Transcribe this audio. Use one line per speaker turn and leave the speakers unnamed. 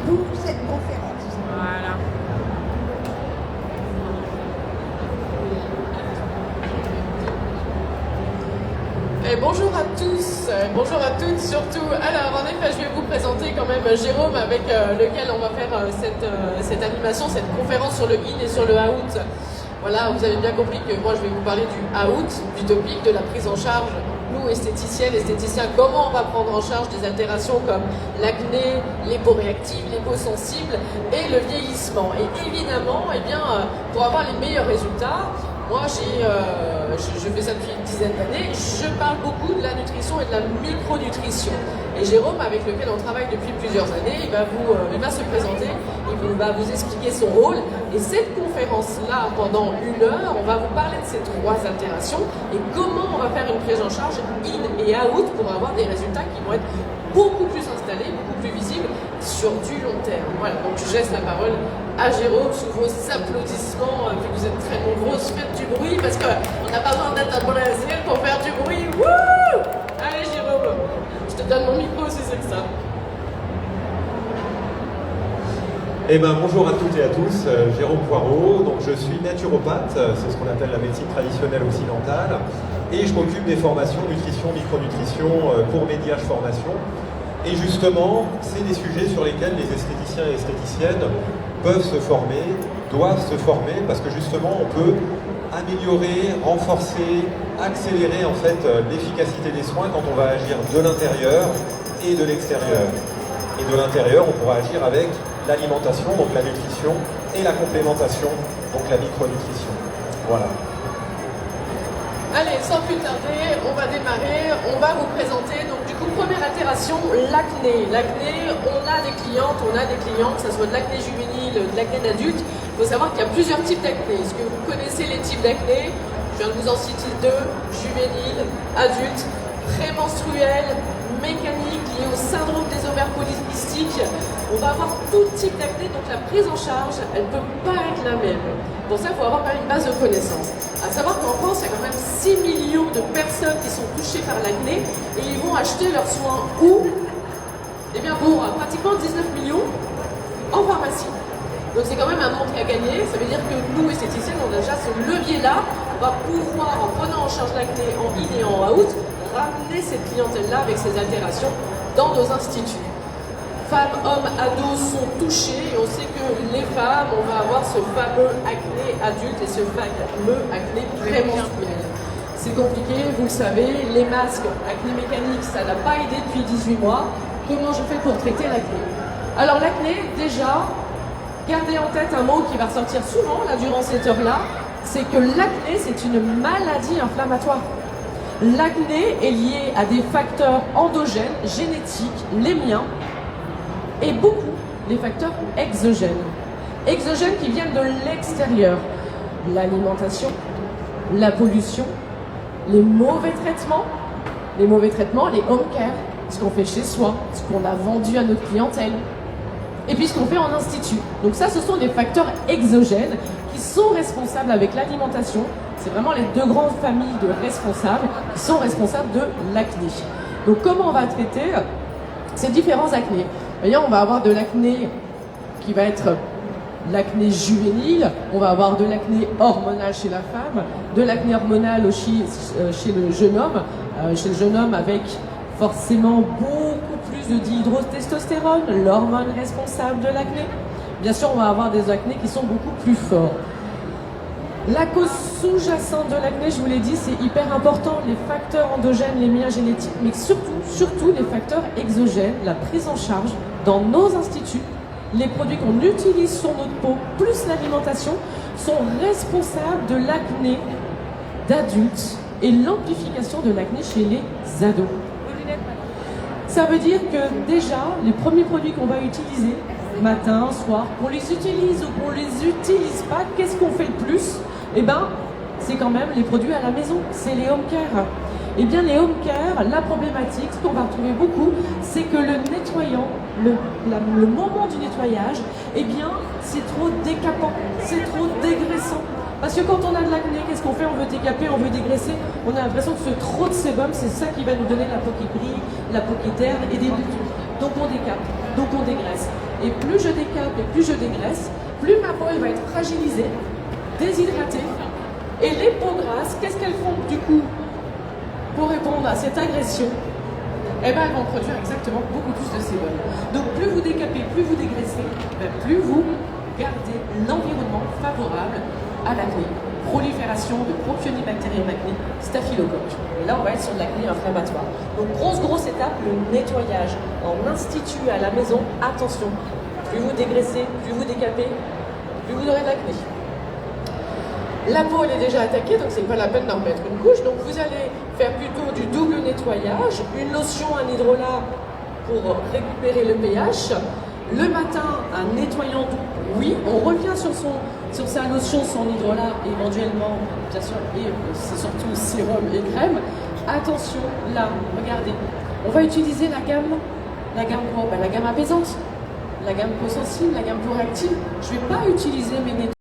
pour cette conférence.
Voilà.
Et bonjour à tous, bonjour à toutes surtout. Alors en effet, je vais vous présenter quand même Jérôme avec lequel on va faire cette animation, cette conférence sur le in et sur le out. Voilà, vous avez bien compris que moi je vais vous parler du out, du topic, de la prise en charge. Nous, esthéticiennes, esthéticiens, comment on va prendre en charge des altérations comme l'acné, les peaux réactives, les peaux sensibles et le vieillissement. Et évidemment, eh bien, pour avoir les meilleurs résultats, moi, je fais ça depuis une dizaine d'années. Je parle beaucoup de la nutrition et de la micronutrition. Et Jérôme, avec lequel on travaille depuis plusieurs années, il va se présenter, il va vous expliquer son rôle. Et cette conférence-là, pendant 1 heure, on va vous parler de ces 3 altérations et comment on va faire une prise en charge in et out pour avoir des résultats qui vont être beaucoup plus installés, beaucoup plus visibles sur du long terme. Voilà, donc je laisse la parole à Jérôme sous vos applaudissements, vu que vous êtes très nombreux, faites du bruit parce qu'on n'a pas besoin d'être à Brésil pour faire du bruit. Wouh! Allez Jérôme, je te donne mon micro si c'est que ça.
Eh ben, bonjour à toutes et à tous, Jérôme Poirot, donc je suis naturopathe, c'est ce qu'on appelle la médecine traditionnelle occidentale, et je m'occupe des formations nutrition, micronutrition pour Mediage Formation. Et justement, c'est des sujets sur lesquels les esthéticiens et esthéticiennes peuvent se former, doivent se former, parce que justement on peut améliorer, renforcer, accélérer en fait l'efficacité des soins quand on va agir de l'intérieur et de l'extérieur. Et de l'intérieur, on pourra agir avec l'alimentation, donc la nutrition, et la complémentation, donc la micronutrition. Voilà.
Allez, sans plus tarder, on va démarrer. On va vous présenter, donc du coup, première altération, l'acné. L'acné, on a des clientes, on a des clients, que ce soit de l'acné juvénile, de l'acné d'adulte. Il faut savoir qu'il y a plusieurs types d'acné. Est-ce que vous connaissez les types d'acné? Je viens de vous en citer 2, juvénile, adulte, prémenstruel, mécanique, lié au syndrome des ovaires polykystiques. On va avoir tout type d'acné, donc la prise en charge, elle ne peut pas être la même. Pour ça, il faut avoir quand même une base de connaissances. À savoir qu'en France, il y a quand même 6 millions de personnes qui sont touchées par l'acné et ils vont acheter leurs soins où? Eh bien pour pratiquement 19 millions en pharmacie. Donc c'est quand même un monde à gagner. Ça veut dire que nous, esthéticiennes, on a déjà ce levier-là. On va pouvoir, en prenant en charge l'acné en in et en out, ramener cette clientèle-là avec ces altérations dans nos instituts. Femmes, hommes, ados sont touchés et on sait que les femmes, on va avoir ce fameux acné adulte et ce fameux acné prémenstruel. C'est compliqué, vous le savez, les masques, acné mécanique, ça n'a pas aidé depuis 18 mois. Comment je fais pour traiter l'acné? Alors l'acné, déjà, gardez en tête un mot qui va ressortir souvent là durant cette heure-là, c'est que l'acné, c'est une maladie inflammatoire. L'acné est lié à des facteurs endogènes, génétiques, les miens, et beaucoup les facteurs exogènes. Exogènes qui viennent de l'extérieur. L'alimentation, la pollution, les mauvais traitements, les home care, ce qu'on fait chez soi, ce qu'on a vendu à notre clientèle, et puis ce qu'on fait en institut. Donc ça, ce sont des facteurs exogènes qui sont responsables avec l'alimentation. C'est vraiment les 2 grandes familles de responsables qui sont responsables de l'acné. Donc comment on va traiter ces différents acnés? Voyez, on va avoir de l'acné qui va être l'acné juvénile, on va avoir de l'acné hormonal chez la femme, de l'acné hormonal aussi chez le jeune homme, avec forcément beaucoup plus de dihydrotestostérone, l'hormone responsable de l'acné. Bien sûr, on va avoir des acnés qui sont beaucoup plus forts. La cause sous-jacente de l'acné, je vous l'ai dit, c'est hyper important, les facteurs endogènes, les miens génétiques, mais surtout les facteurs exogènes, la prise en charge dans nos instituts, les produits qu'on utilise sur notre peau, plus l'alimentation, sont responsables de l'acné d'adultes et l'amplification de l'acné chez les ados. Ça veut dire que déjà, les premiers produits qu'on va utiliser, matin, soir, qu'on les utilise ou qu'on les utilise pas, qu'est-ce qu'on fait le plus? Eh bien, c'est quand même les produits à la maison, c'est les home care. Eh bien, les home care, la problématique, ce qu'on va retrouver beaucoup, c'est que le nettoyant, le moment du nettoyage, eh bien, c'est trop décapant, c'est trop dégraissant. Parce que quand on a de l'acné, qu'est-ce qu'on fait? On veut décaper, on veut dégraisser. On a l'impression que ce trop de sébum, c'est ça qui va nous donner la peau qui brille, la peau qui terne et des boutons. Donc on décape, donc on dégraisse. Et plus je décape et plus je dégraisse, plus ma peau elle va être fragilisée, déshydratée. Et les peaux grasses, qu'est-ce qu'elles font du coup pour répondre à cette agression? Eh ben, elles vont produire exactement beaucoup plus de sébum. Donc plus vous décapez, plus vous dégraissez, plus vous gardez l'environnement favorable à l'acné. Prolifération de propionibactérium acné, staphylocoque. Et là, on va être sur de l'acné inflammatoire. Donc grosse étape, le nettoyage en institut à la maison. Attention, plus vous dégraissez, plus vous décapez, plus vous aurez de l'acné. La peau elle est déjà attaquée, donc c'est pas la peine d'en mettre une couche. Donc vous allez faire plutôt du double nettoyage, une lotion, un hydrolat pour récupérer le pH. Le matin, un nettoyant doux, oui, on revient sur sa lotion, son hydrolat, éventuellement, bien sûr, et c'est surtout sérum et crème. Attention, là, regardez, on va utiliser la gamme quoi? La gamme apaisante, la gamme peau sensible, la gamme peau réactive. Je ne vais pas utiliser mes nettoyants.